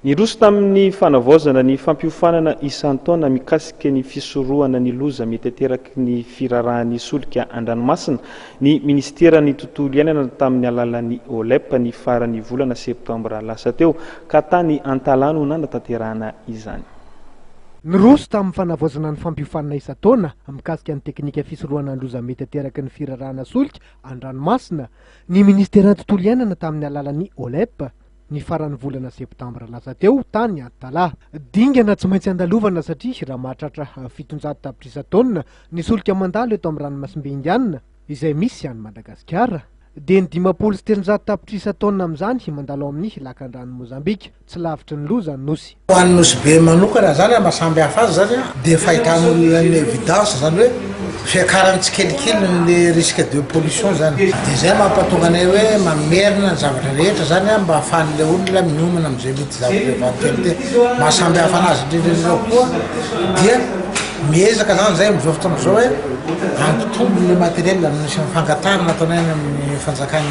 Niroso tamin'ny fanavaozana ny fampiofanana isan-taona mikasika ny fisorohana ny loza mety ateraky ny firarahan'ny solika an-dranomasina ny ministeran'ny tontolo iainana tamin'ny alalan'ny OLEP ny farany volana septambra lasa teo ka tany Antalano nanatanterahana izany. Niroso tamin'ny fanavaozana ny fampiofanana isan-taona mikasika ny teknika fisorohana ny loza mety ateraky ny firarahana solika an-dranomasina ny ministeran'ny tontolo iainana tamin'ny alalan'ny OLEP ny farany volana septambra lasa teo tany Antalaha. Dingana tsy maintsy andalovana satria raha mahatratra 700 tapitrisa-taona ny solika mandalo eto amin'ny ranomasimbe indianina izay misy any Madagasikara dia ny 700 tapitrisa-taona amin'izany mandalo amin'ny lakan-drano Mozambika tsy lavitry ny loza ny nosy. Ho an'ny nosy be manokana zany mahasamby hafa azy zany dia fahitan'olona ny evidence zany hoe fiakarany tsikelikely ny risque de pollution zany dia zay mampatonga anay hoe mamerina ny zavatra rehetra zany mba ahafahan'ilay olona miomana amin'izay mety zavatra eventualité mahasamby hafa anazy indrindra koa dia miezaka zany zay amin'izao fotoana izao hoe ampitombo le materiel amin'ny fangatarana ataonay amin'ny fanjakana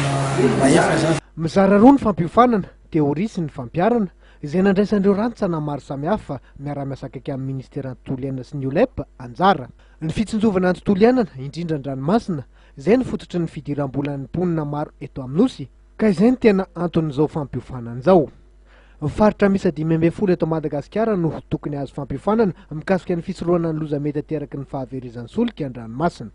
mahefa zany. Mizara roa ny fampiofanana, teoria sy ny fampiarana izay nandraisan'ireo rantsana maro samihafa miara-miasa akaiky amin'ny ministeran'ny tontolo iainana sy ny OLEP anjara. Ny fitsinjovana ny tontolo iainana indrindra an-dranomasina izay ny fototry ny fidiram-bolan'ny mponina maro eto amin'ny nosy ka izay ny tena anton'izao fampiofanana izao. Faritra misy 520 eto Madagasikara no tokony azo fampiofanana mikasika ny fisorohana ny loza mety ateraky ny fahaverizan'ny solika an-dranomasina.